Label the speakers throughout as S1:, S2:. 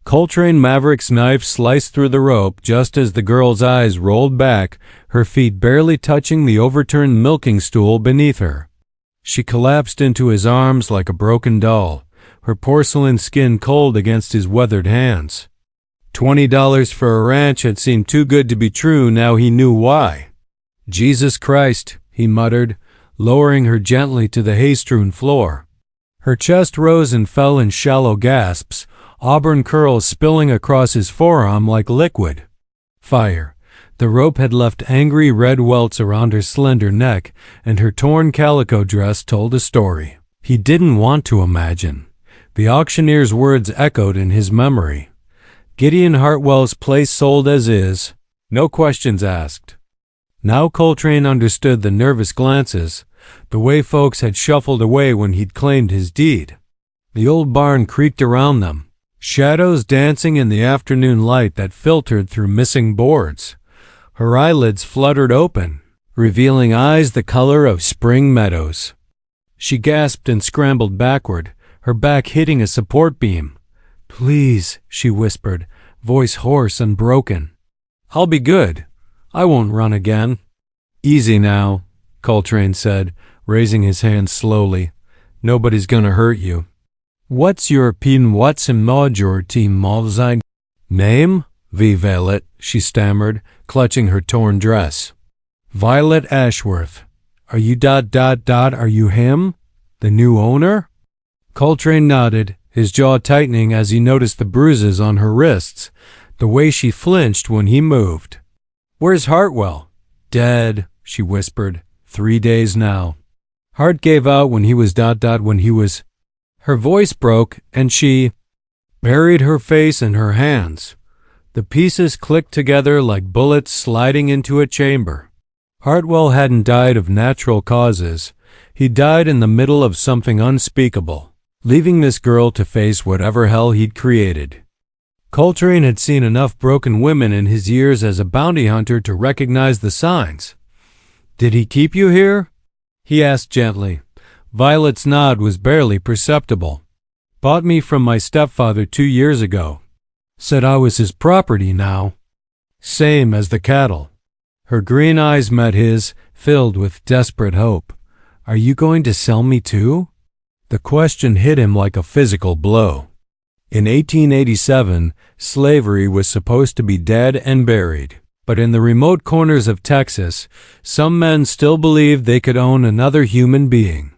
S1: Coltrane Maverick's knife sliced through the rope just as the girl's eyes rolled back, her feet barely touching the overturned milking stool beneath her. She collapsed into his arms like a broken doll, her porcelain skin cold against his weathered hands. $20 for a ranch had seemed too good to be true. Now he knew why. "Jesus Christ," he muttered, lowering her gently to the hay-strewn floor. Her chest rose and fell in shallow gasps, auburn curls spilling across his forearm like liquid. Fire. The rope had left angry red welts around her slender neck, and her torn calico dress told a story. He didn't want to imagine. The auctioneer's words echoed in his memory. Gideon Hartwell's place sold as is, no questions asked. Now Coltrane understood the nervous glances, the way folks had shuffled away when he'd claimed his deed. The old barn creaked around them, shadows dancing in the afternoon light that filtered through missing boards. Her eyelids fluttered open, revealing eyes the color of spring meadows. She gasped and scrambled backward, her back hitting a support beam. "Please," she whispered, voice hoarse and broken. "I'll be good. I won't run again." "Easy now," Coltrane said, raising his hand slowly. "Nobody's gonna hurt you." "What's your majority Malzine name?" "Violet," she stammered, clutching her torn dress. "Violet Ashworth. Are you ... Are you him? The new owner?" Coltrane nodded, his jaw tightening as he noticed the bruises on her wrists, the way she flinched when he moved. "Where's Hartwell?" "Dead," she whispered. 3 days now. Hart gave out when he was ... when he was... Her voice broke, and she buried her face in her hands. The pieces clicked together like bullets sliding into a chamber. Hartwell hadn't died of natural causes. He died in the middle of something unspeakable, leaving this girl to face whatever hell he'd created. Coltrane had seen enough broken women in his years as a bounty hunter to recognize the signs. "Did he keep you here?" he asked gently. Violet's nod was barely perceptible. "Bought me from my stepfather 2 years ago. Said I was his property now. Same as the cattle." Her green eyes met his, filled with desperate hope. "Are you going to sell me too?" The question hit him like a physical blow. In 1887, slavery was supposed to be dead and buried. But in the remote corners of Texas, some men still believed they could own another human being.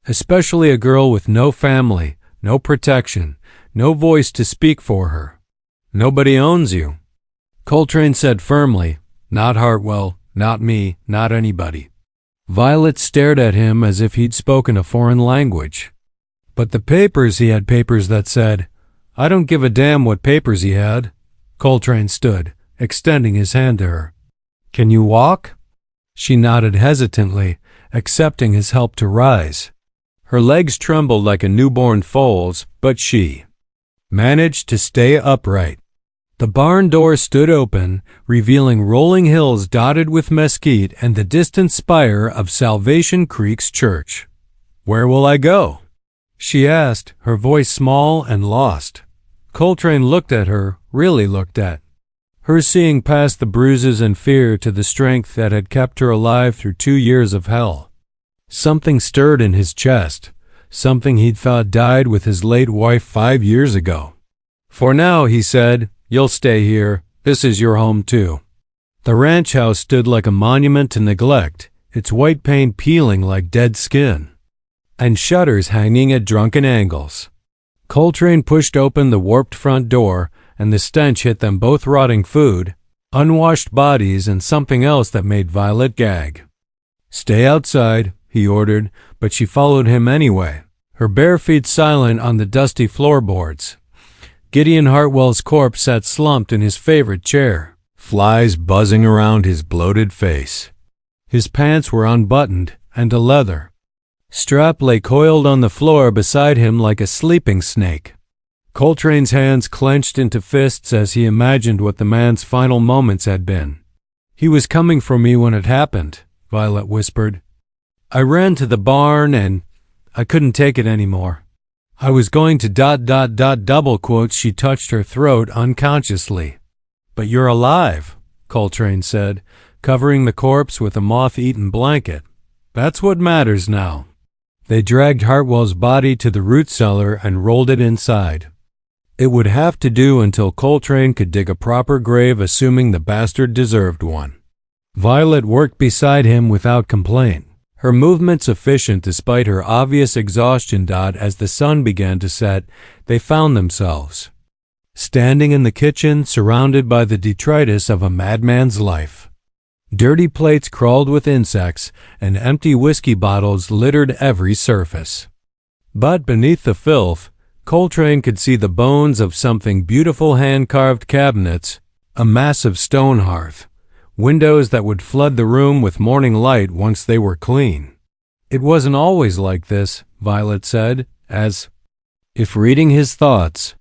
S1: Especially a girl with no family, no protection, no voice to speak for her. "Nobody owns you," Coltrane said firmly. "Not Hartwell, not me, not anybody." Violet stared at him as if he'd spoken a foreign language. "But the papers," he had papers that said. "I don't give a damn what papers he had." Coltrane stood, extending his hand to her. "Can you walk?" She nodded hesitantly, accepting his help to rise. Her legs trembled like a newborn foal's, but she managed to stay upright. The barn door stood open, revealing rolling hills dotted with mesquite and the distant spire of Salvation Creek's church. "Where will I go?" she asked, her voice small and lost. Coltrane looked at her, really looked at her, seeing past the bruises and fear to the strength that had kept her alive through 2 years of hell. Something stirred in his chest, something he'd thought died with his late wife 5 years ago. "For now," he said, "you'll stay here. This is your home too." The ranch house stood like a monument to neglect, its white paint peeling like dead skin, and shutters hanging at drunken angles. Coltrane pushed open the warped front door, and the stench hit them both: rotting food, unwashed bodies, and something else that made Violet gag. "Stay outside," he ordered, but she followed him anyway, her bare feet silent on the dusty floorboards. Gideon Hartwell's corpse sat slumped in his favorite chair, flies buzzing around his bloated face. His pants were unbuttoned, and a leather strap lay coiled on the floor beside him like a sleeping snake. Coltrane's hands clenched into fists as he imagined what the man's final moments had been. "He was coming for me when it happened," Violet whispered. "I ran to the barn and I couldn't take it anymore. I was going to ... double quotes. She touched her throat unconsciously. But you're alive, Coltrane said, covering the corpse with a moth-eaten blanket. That's what matters now. They dragged Hartwell's body to the root cellar and rolled it inside. It would have to do until Coltrane could dig a proper grave, assuming the bastard deserved one. Violet worked beside him without complaint, her movements efficient despite her obvious exhaustion. As the sun began to set, they found themselves standing in the kitchen, surrounded by the detritus of a madman's life. Dirty plates crawled with insects, and empty whiskey bottles littered every surface. But beneath the filth, Coltrane could see the bones of something beautiful: hand-carved cabinets, a massive stone hearth, windows that would flood the room with morning light once they were clean. It wasn't always like this, Violet said, as if reading his thoughts.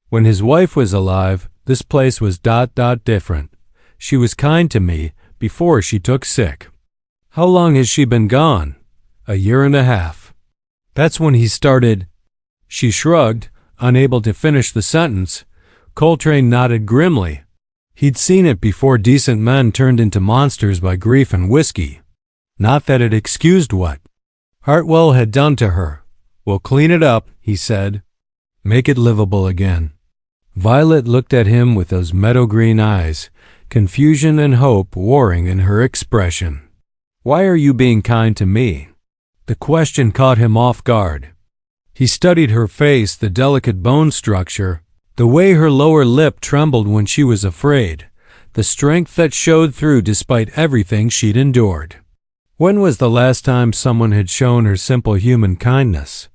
S1: When his wife was alive, this place was ... different. She was kind to me before she took sick. How long has she been gone? 1.5 years. That's when he started. She shrugged, unable to finish the sentence. Coltrane nodded grimly. He'd seen it before: decent men turned into monsters by grief and whiskey. Not that it excused what Hartwell had done to her. We'll clean it up, he said. Make it livable again. Violet looked at him with those meadow-green eyes, confusion and hope warring in her expression. Why are you being kind to me? The question caught him off guard. He studied her face, the delicate bone structure, the way her lower lip trembled when she was afraid, the strength that showed through despite everything she'd endured. When was the last time someone had shown her simple human kindness?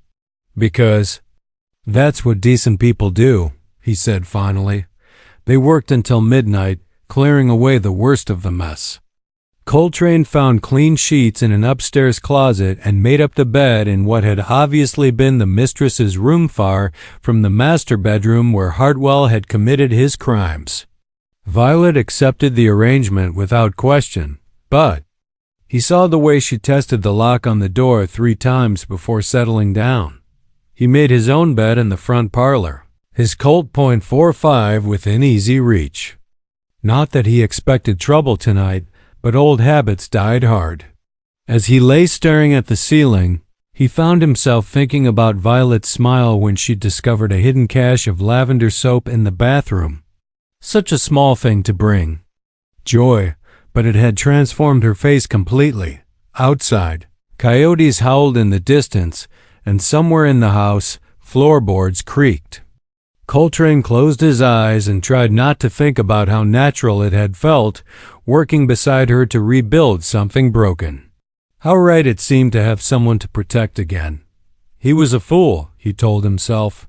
S1: Because that's what decent people do, he said finally. They worked until midnight, clearing away the worst of the mess. Coltrane found clean sheets in an upstairs closet and made up the bed in what had obviously been the mistress's room, far from the master bedroom where Hartwell had committed his crimes. Violet accepted the arrangement without question, but he saw the way she tested the lock on the door 3 times before settling down. He made his own bed in the front parlor, his Colt .45 within easy reach. Not that he expected trouble tonight, but old habits died hard. As he lay staring at the ceiling, he found himself thinking about Violet's smile when she discovered a hidden cache of lavender soap in the bathroom. Such a small thing to bring joy, but it had transformed her face completely. Outside, coyotes howled in the distance, and somewhere in the house, floorboards creaked. Coltrane closed his eyes and tried not to think about how natural it had felt, working beside her to rebuild something broken. How right it seemed to have someone to protect again. He was a fool, he told himself.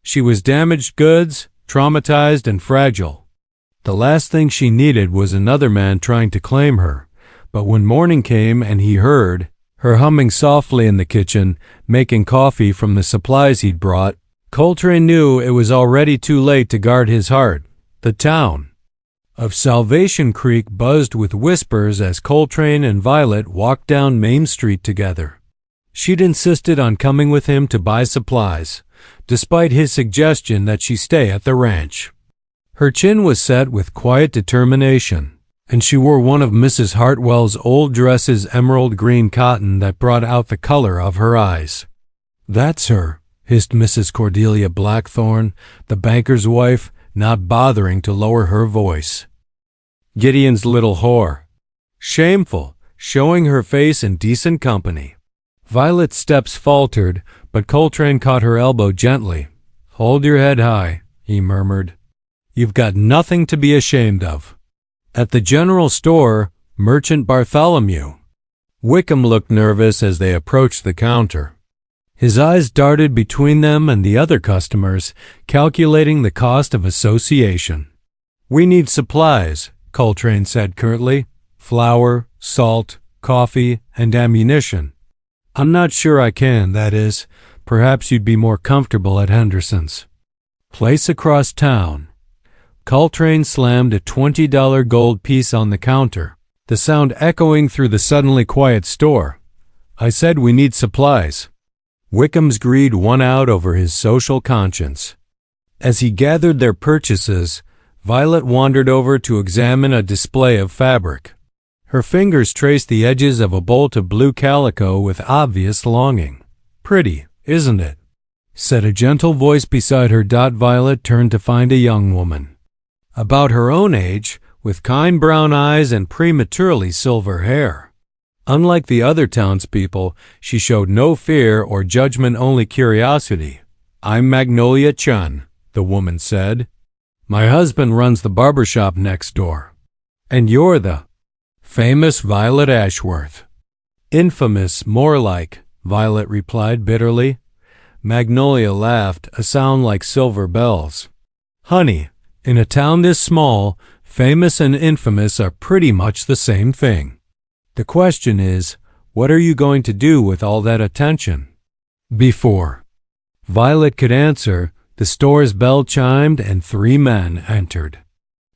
S1: She was damaged goods, traumatized and fragile. The last thing she needed was another man trying to claim her. But when morning came and he heard her humming softly in the kitchen, making coffee from the supplies he'd brought, Coltrane knew it was already too late to guard his heart. The town of Salvation Creek buzzed with whispers as Coltrane and Violet walked down Main Street together. She'd insisted on coming with him to buy supplies, despite his suggestion that she stay at the ranch. Her chin was set with quiet determination, and she wore one of Mrs. Hartwell's old dresses, emerald green cotton that brought out the color of her eyes. "That's her," hissed Mrs. Cordelia Blackthorne, the banker's wife, not bothering to lower her voice. "Gideon's little whore." Shameful, showing her face in decent company. Violet's steps faltered, but Coltrane caught her elbow gently. "Hold your head high," he murmured. "You've got nothing to be ashamed of." At the general store, Merchant Bartholomew. Wickham looked nervous as they approached the counter. His eyes darted between them and the other customers, calculating the cost of association. "We need supplies," Coltrane said curtly. "Flour, salt, coffee, and ammunition." "I'm not sure I can, that is. Perhaps you'd be more comfortable at Henderson's place across town." Coltrane slammed a $20 gold piece on the counter, the sound echoing through the suddenly quiet store. "I said we need supplies." Wickham's greed won out over his social conscience. As he gathered their purchases, Violet wandered over to examine a display of fabric. Her fingers traced the edges of a bolt of blue calico with obvious longing. "Pretty, isn't it?" said a gentle voice beside her. Violet turned to find a young woman, about her own age, with kind brown eyes and prematurely silver hair. Unlike the other townspeople, she showed no fear or judgment, only curiosity. "I'm Magnolia Chun," the woman said. "My husband runs the barber shop next door." "And you're the famous Violet Ashworth." "Infamous, more like," Violet replied bitterly. Magnolia laughed, a sound like silver bells. "Honey, in a town this small, famous and infamous are pretty much the same thing. The question is, what are you going to do with all that attention?" Before Violet could answer, the store's bell chimed and 3 men entered.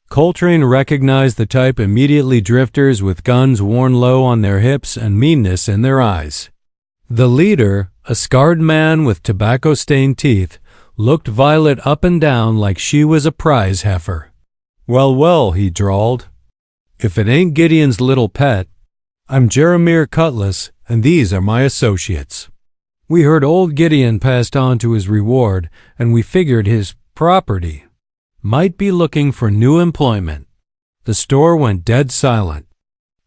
S1: Coltrane recognized the type immediately: drifters with guns worn low on their hips and meanness in their eyes. The leader, a scarred man with tobacco-stained teeth, looked Violet up and down like she was a prize heifer. "Well, well," he drawled. "If it ain't Gideon's little pet. I'm Jeremiah Cutlass, and these are my associates. We heard old Gideon passed on to his reward, and we figured his property might be looking for new employment." The store went dead silent.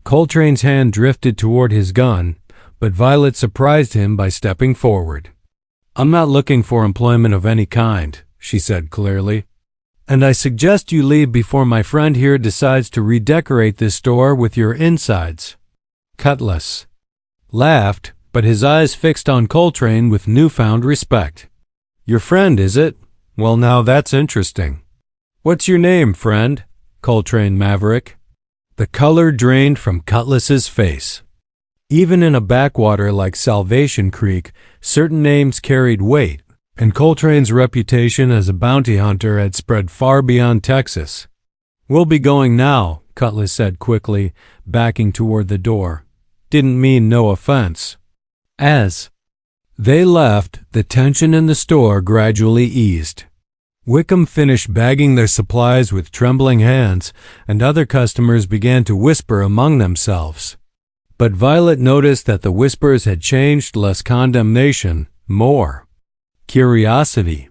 S1: Coltrane's hand drifted toward his gun, but Violet surprised him by stepping forward. "I'm not looking for employment of any kind," she said clearly. "And I suggest you leave before my friend here decides to redecorate this store with your insides." Cutlass laughed, but his eyes fixed on Coltrane with newfound respect. "Your friend, is it? Well, now that's interesting. What's your name, friend?" Coltrane Maverick. The color drained from Cutlass's face. Even in a backwater like Salvation Creek, certain names carried weight, and Coltrane's reputation as a bounty hunter had spread far beyond Texas. "We'll be going now," Cutlass said quickly, backing toward the door. "Didn't mean no offense." As they left, the tension in the store gradually eased. Wickham finished bagging their supplies with trembling hands, and other customers began to whisper among themselves. But Violet noticed that the whispers had changed: less condemnation, more curiosity.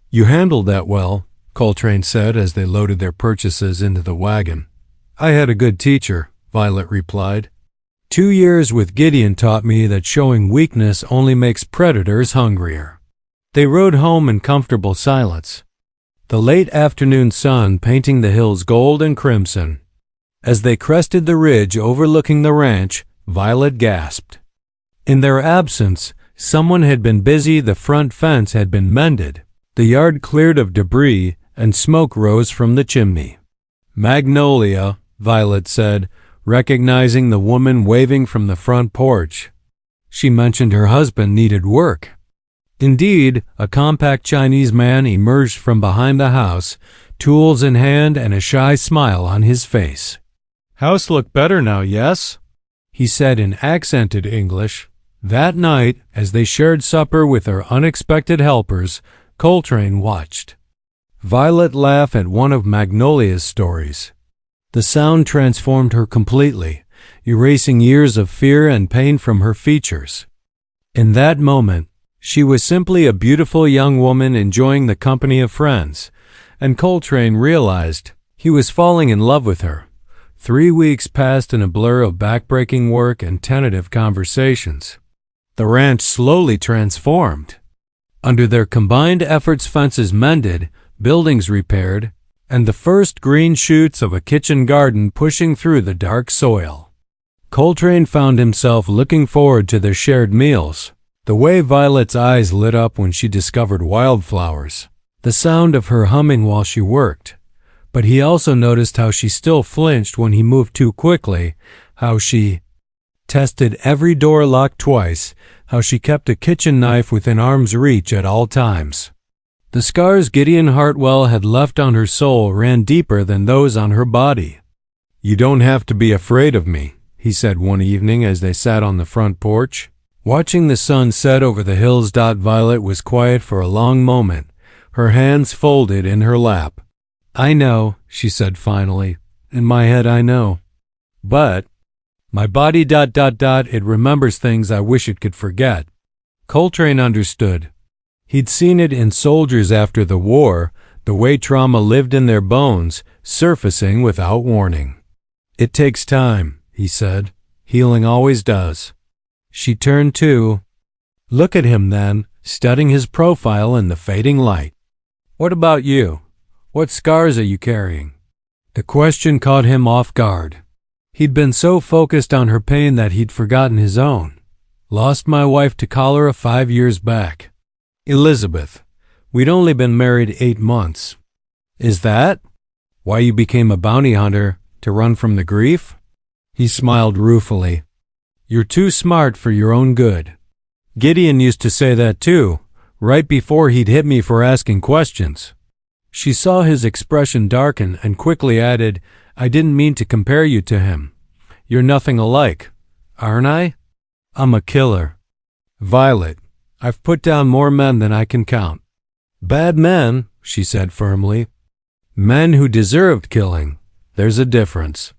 S1: "You handled that well," Coltrane said as they loaded their purchases into the wagon. "I had a good teacher," Violet replied. 2 years with Gideon taught me that showing weakness only makes predators hungrier." They rode home in comfortable silence, the late afternoon sun painting the hills gold and crimson. As they crested the ridge overlooking the ranch, Violet gasped. In their absence, someone had been busy. The front fence had been mended, the yard cleared of debris, and smoke rose from the chimney. "Magnolia," Violet said, recognizing the woman waving from the front porch. She mentioned her husband needed work. Indeed, a compact Chinese man emerged from behind the house, tools in hand and a shy smile on his face. "House look better now, yes?" he said in accented English. That night, as they shared supper with their unexpected helpers, Coltrane watched Violet laugh at one of Magnolia's stories. The sound transformed her completely, erasing years of fear and pain from her features. In that moment, she was simply a beautiful young woman enjoying the company of friends, and Coltrane realized he was falling in love with her. 3 weeks passed in a blur of backbreaking work and tentative conversations. The ranch slowly transformed. Under their combined efforts, fences mended, buildings repaired, and the first green shoots of a kitchen garden pushing through the dark soil. Coltrane found himself looking forward to their shared meals, the way Violet's eyes lit up when she discovered wildflowers, the sound of her humming while she worked. But he also noticed how she still flinched when he moved too quickly, how she tested every door locked twice, how she kept a kitchen knife within arm's reach at all times. The scars Gideon Hartwell had left on her soul ran deeper than those on her body. "You don't have to be afraid of me," he said one evening as they sat on the front porch. Watching the sun set over the hills. Violet was quiet for a long moment, her hands folded in her lap. I know, she said finally. In my head I know. But my body ... it remembers things I wish it could forget. Coltrane understood. He'd seen it in soldiers after the war, the way trauma lived in their bones, surfacing without warning. It takes time, he said. Healing always does. She turned to. Look at him then, studying his profile in the fading light. What about you? What scars are you carrying? The question caught him off guard. He'd been so focused on her pain that he'd forgotten his own. Lost my wife to cholera 5 years back. Elizabeth. We'd only been married 8 months. Is that why you became a bounty hunter, to run from the grief? He smiled ruefully. You're too smart for your own good. Gideon used to say that too, right before he'd hit me for asking questions. She saw his expression darken and quickly added, I didn't mean to compare you to him. You're nothing alike, aren't I? I'm a killer. Violet, I've put down more men than I can count. Bad men, she said firmly. Men who deserved killing. There's a difference.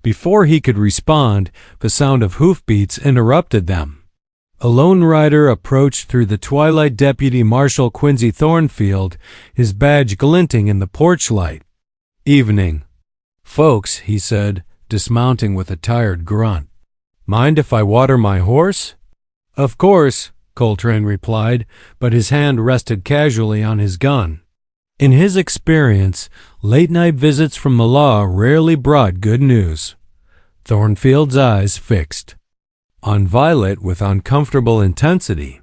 S1: Before he could respond, the sound of hoofbeats interrupted them. A lone rider approached through the twilight. Deputy Marshal Quincy Thornfield, his badge glinting in the porch light. Evening. Folks, he said, dismounting with a tired grunt. Mind if I water my horse? Of course, Coltrane replied, but his hand rested casually on his gun. In his experience, late-night visits from the law rarely brought good news. Thornfield's eyes fixed on Violet with uncomfortable intensity.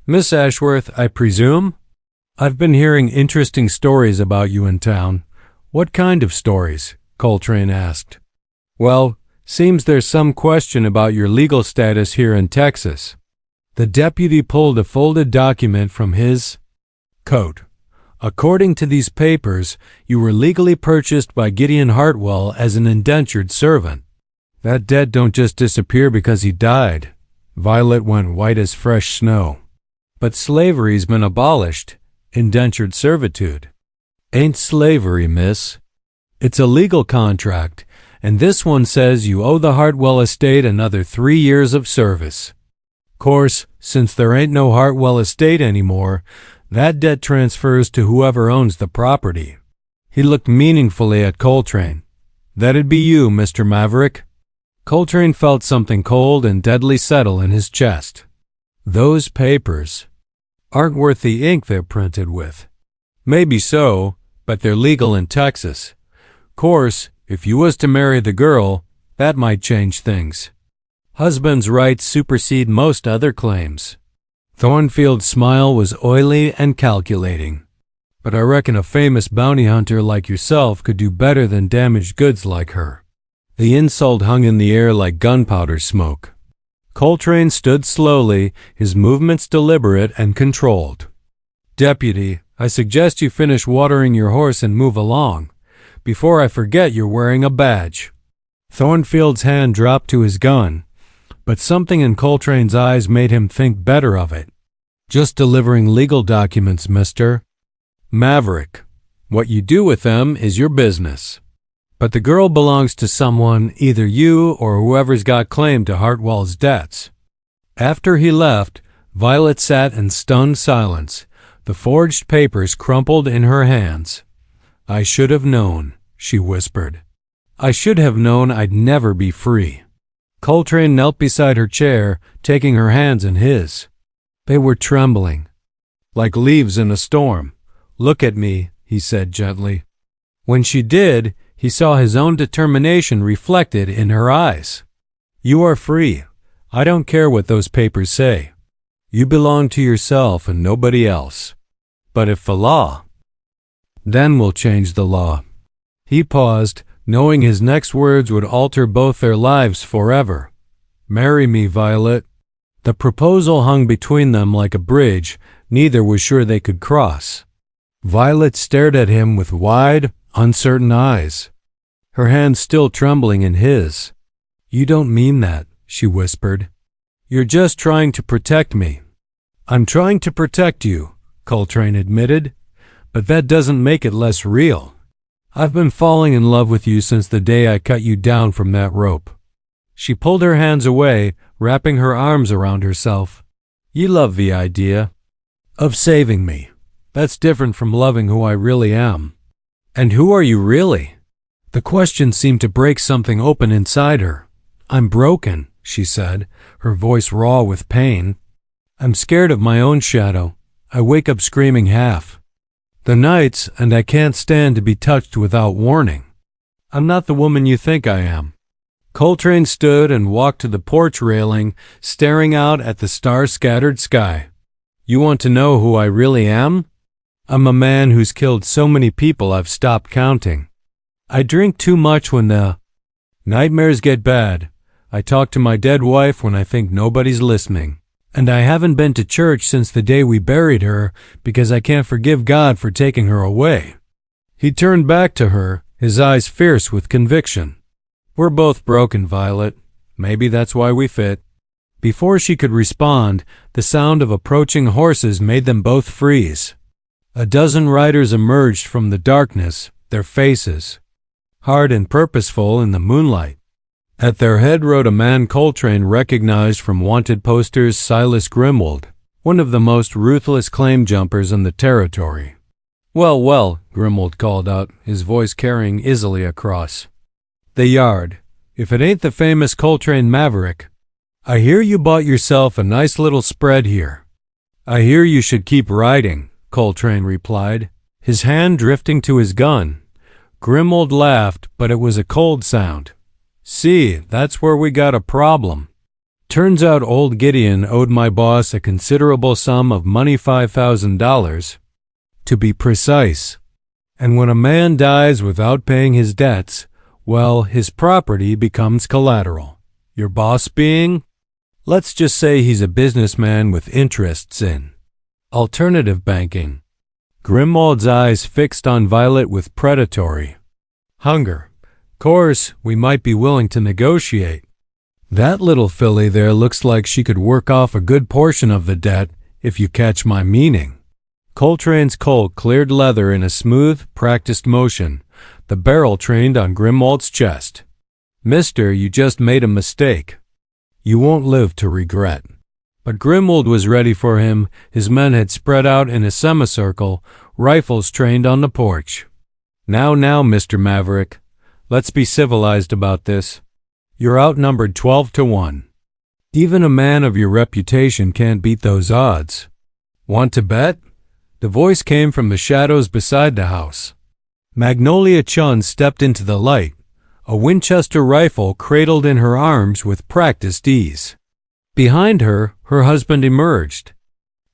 S1: Miss Ashworth, I presume? I've been hearing interesting stories about you in town. What kind of stories? Coltrane asked. Well, seems there's some question about your legal status here in Texas. The deputy pulled a folded document from his coat. According to these papers, you were legally purchased by Gideon Hartwell as an indentured servant. That debt don't just disappear because he died. Violet went white as fresh snow. But slavery's been abolished. Indentured servitude. Ain't slavery, miss. It's a legal contract, and this one says you owe the Hartwell estate another 3 years of service. Course, since there ain't no Hartwell estate anymore, that debt transfers to whoever owns the property. He looked meaningfully at Coltrane. That'd be you, Mr. Maverick. Coltrane felt something cold and deadly settle in his chest. Those papers aren't worth the ink they're printed with. Maybe so, but they're legal in Texas. Course, if you was to marry the girl, that might change things. Husband's rights supersede most other claims. Thornfield's smile was oily and calculating. But I reckon a famous bounty hunter like yourself could do better than damaged goods like her. The insult hung in the air like gunpowder smoke. Coltrane stood slowly, his movements deliberate and controlled. Deputy, I suggest you finish watering your horse and move along. Before I forget, you're wearing a badge. Thornfield's hand dropped to his gun, but something in Coltrane's eyes made him think better of it. Just delivering legal documents, mister. Maverick. What you do with them is your business. But the girl belongs to someone, either you or whoever's got claim to Hartwell's debts. After he left, Violet sat in stunned silence, the forged papers crumpled in her hands. I should have known, she whispered. I should have known I'd never be free. Coltrane knelt beside her chair, taking her hands in his. They were trembling, like leaves in a storm. Look at me, he said gently. When she did, he saw his own determination reflected in her eyes. You are free. I don't care what those papers say. You belong to yourself and nobody else. But if the law, then we'll change the law. He paused, knowing his next words would alter both their lives forever. Marry me, Violet. The proposal hung between them like a bridge neither was sure they could cross. Violet stared at him with wide, uncertain eyes, her hand still trembling in his. You don't mean that, she whispered. You're just trying to protect me. I'm trying to protect you, Coltrane admitted, but that doesn't make it less real. I've been falling in love with you since the day I cut you down from that rope. She pulled her hands away, wrapping her arms around herself. You love the idea of saving me. That's different from loving who I really am. And who are you really? The question seemed to break something open inside her. I'm broken, she said, her voice raw with pain. I'm scared of my own shadow. I wake up screaming half the nights, and I can't stand to be touched without warning. I'm not the woman you think I am. Coltrane stood and walked to the porch railing, staring out at the star-scattered sky. You want to know who I really am? I'm a man who's killed so many people I've stopped counting. I drink too much when the nightmares get bad. I talk to my dead wife when I think nobody's listening. And I haven't been to church since the day we buried her because I can't forgive God for taking her away. He turned back to her, his eyes fierce with conviction. We're both broken, Violet. Maybe that's why we fit. Before she could respond, the sound of approaching horses made them both freeze. A dozen riders emerged from the darkness, their faces hard and purposeful in the moonlight. At their head rode a man Coltrane recognized from wanted posters, Silas Grimwold, one of the most ruthless claim jumpers in the territory. Well, well, Grimwold called out, his voice carrying easily across the yard. If it ain't the famous Coltrane Maverick. I hear you bought yourself a nice little spread here. I hear you should keep riding, Coltrane replied, his hand drifting to his gun. Grimwold laughed, but it was a cold sound. See, that's where we got a problem. Turns out old Gideon owed my boss a considerable sum of money, $5,000, to be precise. And when a man dies without paying his debts, well, his property becomes collateral. Your boss being? Let's just say he's a businessman with interests in alternative banking. Grimwold's eyes fixed on Violet with predatory hunger. Course, we might be willing to negotiate. That little filly there looks like she could work off a good portion of the debt, if you catch my meaning. Coltrane's Colt cleared leather in a smooth, practiced motion, the barrel trained on Grimwold's chest. Mister, you just made a mistake. You won't live to regret. But Grimwold was ready for him. His men had spread out in a semicircle, rifles trained on the porch. Now, Mr. Maverick. Let's be civilized about this. You're outnumbered 12-1. Even a man of your reputation can't beat those odds. Want to bet? The voice came from the shadows beside the house. Magnolia Chun stepped into the light, a Winchester rifle cradled in her arms with practiced ease. Behind her, her husband emerged,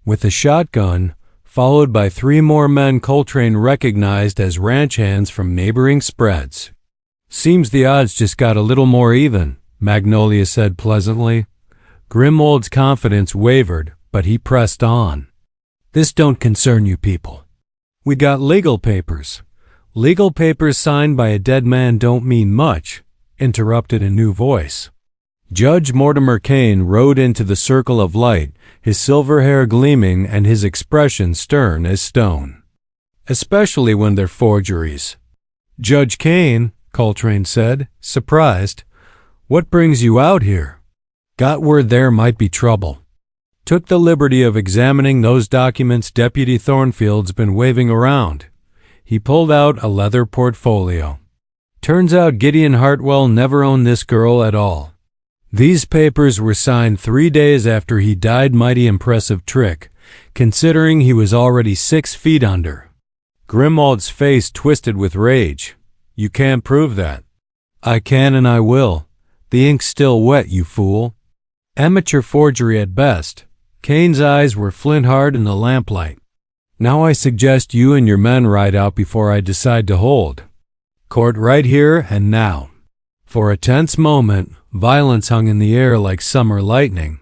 S1: with a shotgun, followed by 3 more men Coltrane recognized as ranch hands from neighboring spreads. Seems the odds just got a little more even, Magnolia said pleasantly. Grimwold's confidence wavered, but he pressed on. This don't concern you people. We got legal papers. Legal papers signed by a dead man don't mean much, interrupted a new voice. Judge Mortimer Kane rode into the circle of light, his silver hair gleaming and his expression stern as stone. Especially when they're forgeries. Judge Kane, Coltrane said, surprised. What brings you out here? Got word there might be trouble. Took the liberty of examining those documents Deputy Thornfield's been waving around. He pulled out a leather portfolio. Turns out Gideon Hartwell never owned this girl at all. These papers were signed 3 days after he died. Mighty impressive trick, considering he was already 6 feet under. Grimwold's face twisted with rage. You can't prove that. I can and I will. The ink's still wet, you fool. Amateur forgery at best. Kane's eyes were flint-hard in the lamplight. Now I suggest you and your men ride out before I decide to hold court right here and now. For a tense moment, violence hung in the air like summer lightning.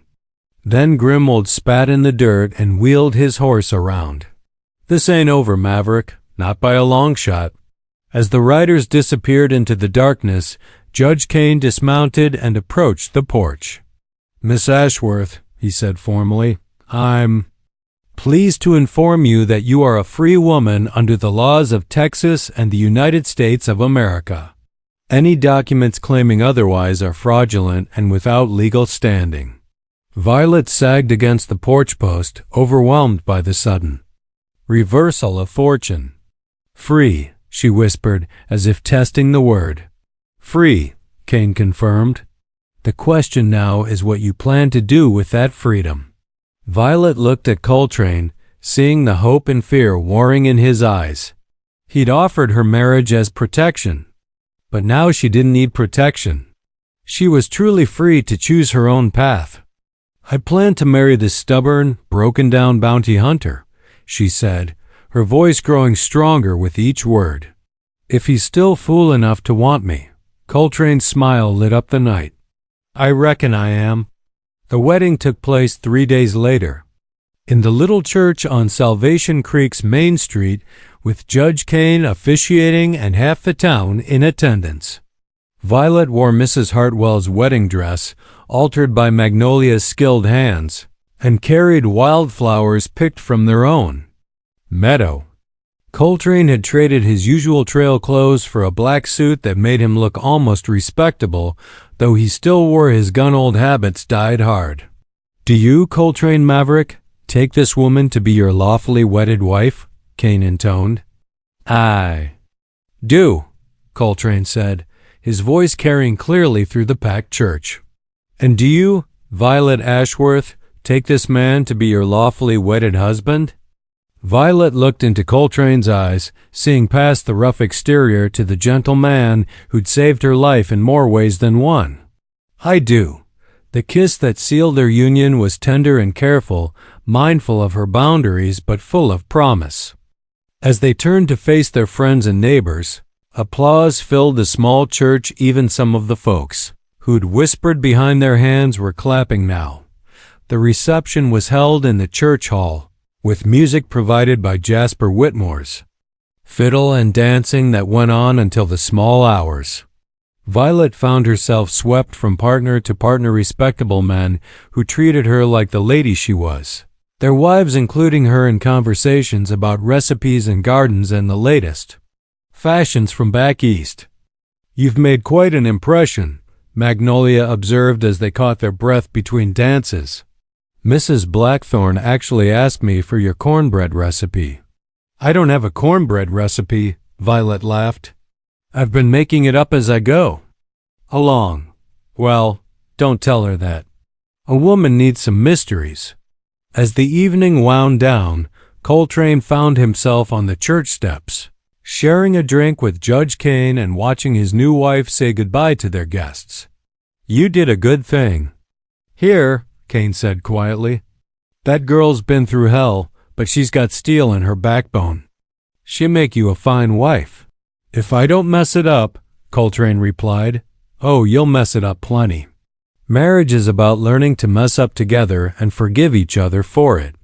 S1: Then Grimwold spat in the dirt and wheeled his horse around. This ain't over, Maverick. Not by a long shot. As the riders disappeared into the darkness, Judge Kane dismounted and approached the porch. "Miss Ashworth," he said formally, "I'm pleased to inform you that you are a free woman under the laws of Texas and the United States of America. Any documents claiming otherwise are fraudulent and without legal standing." Violet sagged against the porch post, overwhelmed by the sudden reversal of fortune. "Free," she whispered, as if testing the word. "Free," Kane confirmed. "The question now is what you plan to do with that freedom." Violet looked at Coltrane, seeing the hope and fear warring in his eyes. He'd offered her marriage as protection, but now she didn't need protection. She was truly free to choose her own path. "I plan to marry this stubborn, broken-down bounty hunter," she said, her voice growing stronger with each word. "If he's still fool enough to want me." Coltrane's smile lit up the night. "I reckon I am." The wedding took place 3 days later, in the little church on Salvation Creek's Main Street, with Judge Kane officiating and half the town in attendance. Violet wore Mrs. Hartwell's wedding dress, altered by Magnolia's skilled hands, and carried wildflowers picked from their own meadow. Coltrane had traded his usual trail clothes for a black suit that made him look almost respectable, though he still wore his gun-old habits dyed hard. "Do you, Coltrane Maverick, take this woman to be your lawfully wedded wife?" Kane intoned. "I do," Coltrane said, his voice carrying clearly through the packed church. "And do you, Violet Ashworth, take this man to be your lawfully wedded husband?" Violet looked into Coltrane's eyes, seeing past the rough exterior to the gentle man who'd saved her life in more ways than one. "I do." The kiss that sealed their union was tender and careful, mindful of her boundaries but full of promise. As they turned to face their friends and neighbors, applause filled the small church. Even some of the folks who'd whispered behind their hands were clapping now. The reception was held in the church hall, with music provided by Jasper Whitmore's fiddle and dancing that went on until the small hours. Violet found herself swept from partner to partner respectable men who treated her like the lady she was, their wives including her in conversations about recipes and gardens and the latest fashions from back east. "You've made quite an impression," Magnolia observed as they caught their breath between dances. "Mrs. Blackthorne actually asked me for your cornbread recipe." "I don't have a cornbread recipe," Violet laughed. "I've been making it up as I go along." "Well, don't tell her that. A woman needs some mysteries." As the evening wound down, Coltrane found himself on the church steps, sharing a drink with Judge Kane and watching his new wife say goodbye to their guests. "You did a good thing." "Here," Kane said quietly. "That girl's been through hell, but she's got steel in her backbone. She'll make you a fine wife." "If I don't mess it up," Coltrane replied. "Oh, you'll mess it up plenty." Marriage is about learning to mess up together and forgive each other for it.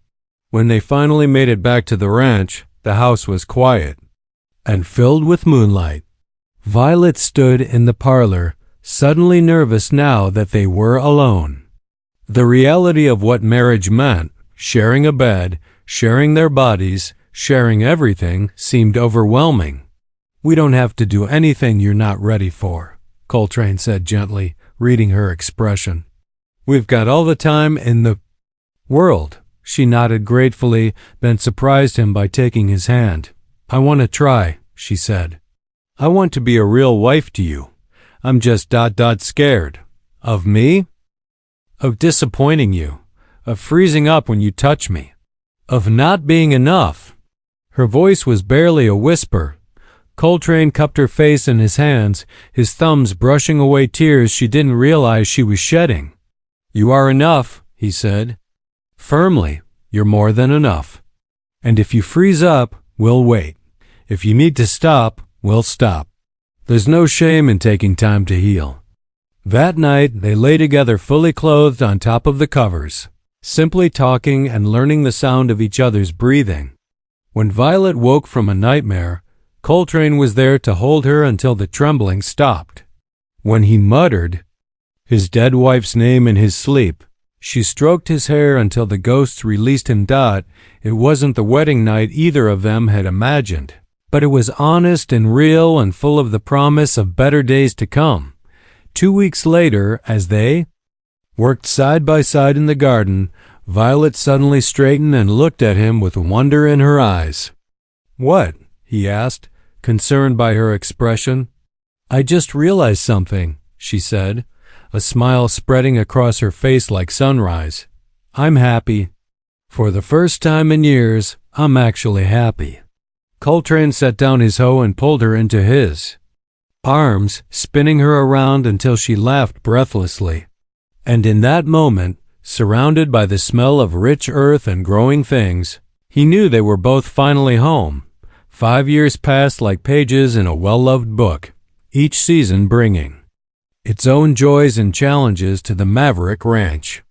S1: When they finally made it back to the ranch, the house was quiet and filled with moonlight. Violet stood in the parlor, suddenly nervous now that they were alone. The reality of what marriage meant, sharing a bed, sharing their bodies, sharing everything, seemed overwhelming. "We don't have to do anything you're not ready for," Coltrane said gently, reading her expression. "We've got all the time in the world." She nodded gratefully, then surprised him by taking his hand. "I want to try," she said. "I want to be a real wife to you. I'm just scared." "Of me?" "Of disappointing you. Of freezing up when you touch me. Of not being enough." Her voice was barely a whisper. Coltrane cupped her face in his hands, his thumbs brushing away tears she didn't realize she was shedding. "You are enough," he said. "Firmly, you're more than enough. And if you freeze up, we'll wait. If you need to stop, we'll stop. There's no shame in taking time to heal." That night, they lay together fully clothed on top of the covers, simply talking and learning the sound of each other's breathing. When Violet woke from a nightmare, Coltrane was there to hold her until the trembling stopped. When he muttered, his dead wife's name in his sleep. She stroked his hair until the ghosts released him. It wasn't the wedding night either of them had imagined, but it was honest and real and full of the promise of better days to come. 2 weeks later, as they worked side by side in the garden, Violet suddenly straightened and looked at him with wonder in her eyes. "What?" he asked, concerned by her expression. "I just realized something," she said, a smile spreading across her face like sunrise. "I'm happy. For the first time in years, I'm actually happy." Coltrane set down his hoe and pulled her into his arms, spinning her around until she laughed breathlessly. And in that moment, surrounded by the smell of rich earth and growing things, he knew they were both finally home. 5 years passed like pages in a well-loved book, each season bringing its own joys and challenges to the Maverick Ranch.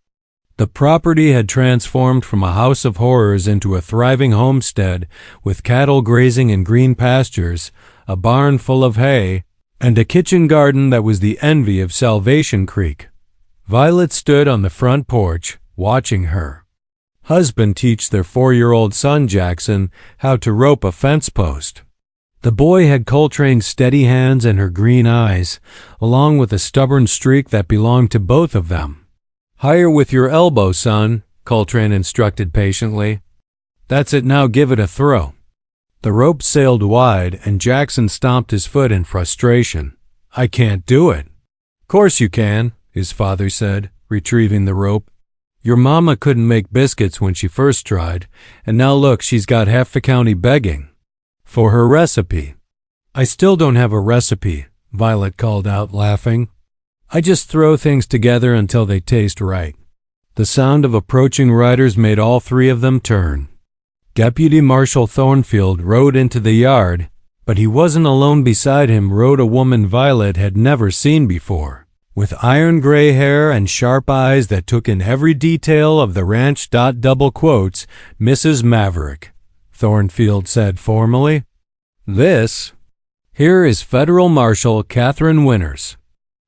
S1: The property had transformed from a house of horrors into a thriving homestead with cattle grazing in green pastures, a barn full of hay, and a kitchen garden that was the envy of Salvation Creek. Violet stood on the front porch, watching her husband teach their 4-year-old son Jackson how to rope a fence post. The boy had Coltrane's steady hands and her green eyes, along with a stubborn streak that belonged to both of them. "Higher with your elbow, son," Coltrane instructed patiently. "That's it, now give it a throw." The rope sailed wide, and Jackson stomped his foot in frustration. "I can't do it." "Course you can," his father said, retrieving the rope. "Your mama couldn't make biscuits when she first tried, and now look, she's got half the county begging for her recipe." "I still don't have a recipe," Violet called out, laughing. "I just throw things together until they taste right." The sound of approaching riders made all three of them turn. Deputy Marshal Thornfield rode into the yard, but he wasn't alone. Beside him rode a woman Violet had never seen before, with iron gray hair and sharp eyes that took in every detail of the ranch. Double quotes, "Mrs. Maverick," Thornfield said formally. Here is Federal Marshal Catherine Winters.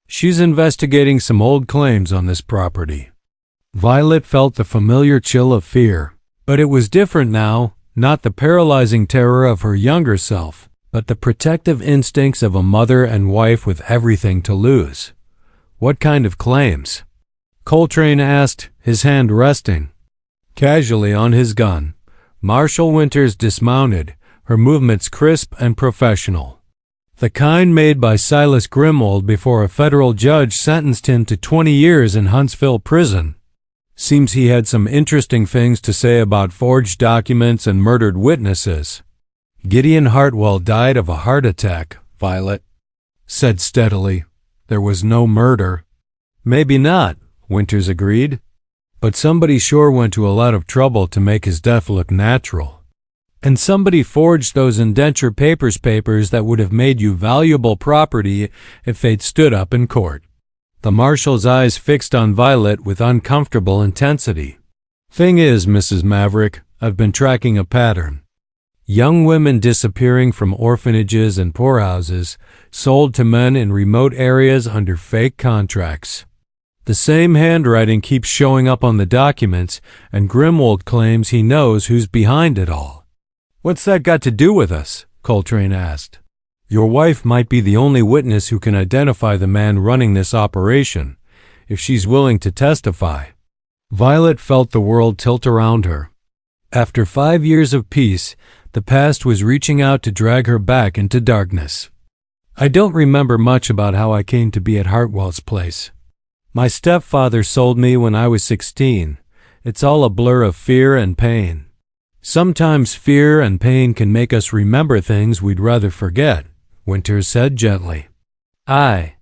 S1: She's investigating some old claims on this property." Violet felt the familiar chill of fear. But it was different now, not the paralyzing terror of her younger self, but the protective instincts of a mother and wife with everything to lose. "What kind of claims?" Coltrane asked, his hand resting casually on his gun. Marshal Winters dismounted, her movements crisp and professional. "The kind made by Silas Grimold before a federal judge sentenced him to 20 years in Huntsville prison. Seems he had some interesting things to say about forged documents and murdered witnesses." "Gideon Hartwell died of a heart attack," Violet said steadily. "There was no murder." "Maybe not," Winters agreed. "But somebody sure went to a lot of trouble to make his death look natural. And somebody forged those indenture papers that would have made you valuable property if they'd stood up in court." The marshal's eyes fixed on Violet with uncomfortable intensity. "Thing is, Mrs. Maverick, I've been tracking a pattern. Young women disappearing from orphanages and poorhouses, sold to men in remote areas under fake contracts. The same handwriting keeps showing up on the documents, and Grimold claims he knows who's behind it all." "What's that got to do with us?" Coltrane asked. "Your wife might be the only witness who can identify the man running this operation, if she's willing to testify." Violet felt the world tilt around her. After 5 years of peace, the past was reaching out to drag her back into darkness. "I don't remember much about how I came to be at Hartwell's place. My stepfather sold me when I was 16. It's all a blur of fear and pain. Sometimes fear and pain can make us remember things we'd rather forget," Winters said gently. "I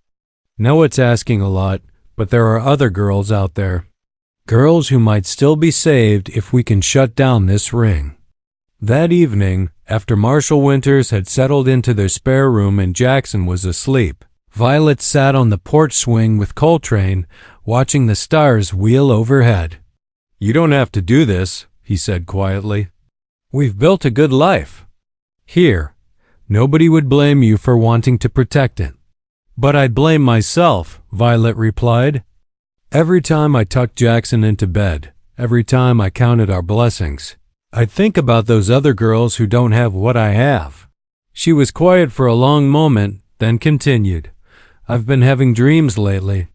S1: know it's asking a lot, but there are other girls out there. Girls who might still be saved if we can shut down this ring." That evening, after Marshal Winters had settled into their spare room and Jackson was asleep, Violet sat on the porch swing with Coltrane, watching the stars wheel overhead. "You don't have to do this," he said quietly. "We've built a good life here. Nobody would blame you for wanting to protect it. But I'd blame myself, Violet replied. Every time I tucked Jackson into bed, every time I counted our blessings, I'd think about those other girls who don't have what I have. She was quiet for a long moment, then continued. I've been having dreams lately.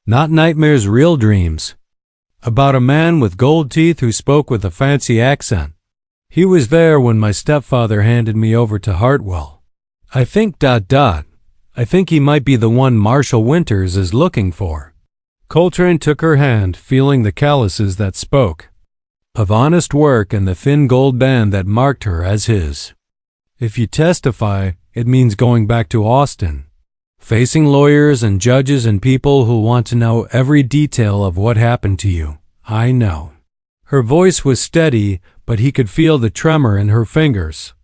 S1: Not nightmares, real dreams. About a man with gold teeth who spoke with a fancy accent. He was there when my stepfather handed me over to Hartwell. I think ... I think he might be the one Marshall Winters is looking for. Coltrane took her hand, feeling the calluses that spoke of honest work and the thin gold band that marked her as his. If you testify, it means going back to Austin, facing lawyers and judges and people who want to know every detail of what happened to you. I know. Her voice was steady, but he could feel the tremor in her fingers.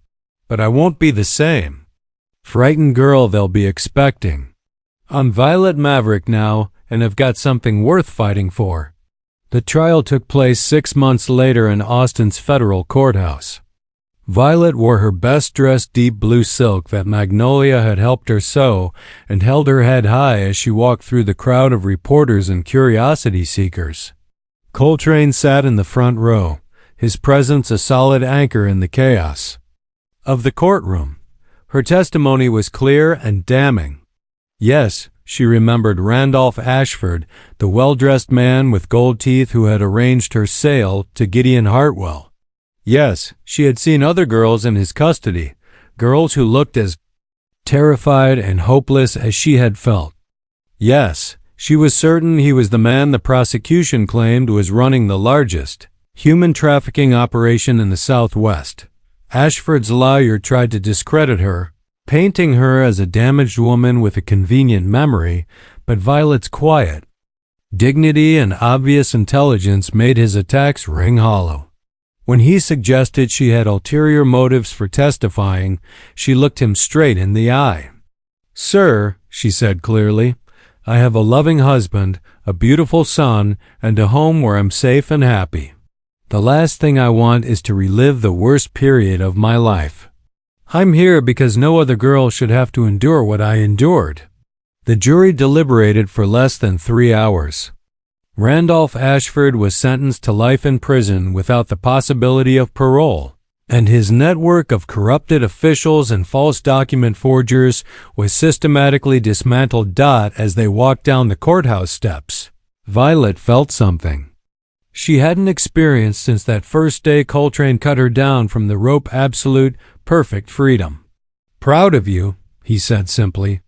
S1: But I won't be the same frightened girl they'll be expecting. I'm Violet Maverick now, and have got something worth fighting for. The trial took place 6 months later in Austin's federal courthouse. Violet wore her best-dressed deep blue silk that Magnolia had helped her sew and held her head high as she walked through the crowd of reporters and curiosity seekers. Coltrane sat in the front row, his presence a solid anchor in the chaos of the courtroom. Her testimony was clear and damning. Yes, she remembered Randolph Ashford, the well-dressed man with gold teeth who had arranged her sale to Gideon Hartwell. Yes, she had seen other girls in his custody, girls who looked as terrified and hopeless as she had felt. Yes, she was certain he was the man the prosecution claimed was running the largest human trafficking operation in the Southwest. Ashford's lawyer tried to discredit her, painting her as a damaged woman with a convenient memory, but Violet's quiet dignity and obvious intelligence made his attacks ring hollow. When he suggested she had ulterior motives for testifying, she looked him straight in the eye. Sir, she said clearly, I have a loving husband, a beautiful son, and a home where I'm safe and happy. The last thing I want is to relive the worst period of my life. I'm here because no other girl should have to endure what I endured. The jury deliberated for less than 3 hours. Randolph Ashford was sentenced to life in prison without the possibility of parole, and his network of corrupted officials and false document forgers was systematically dismantled. As they walked down the courthouse steps, Violet felt something she hadn't experienced since that first day Coltrane cut her down from the rope. Absolute, perfect freedom. Proud of you, he said simply.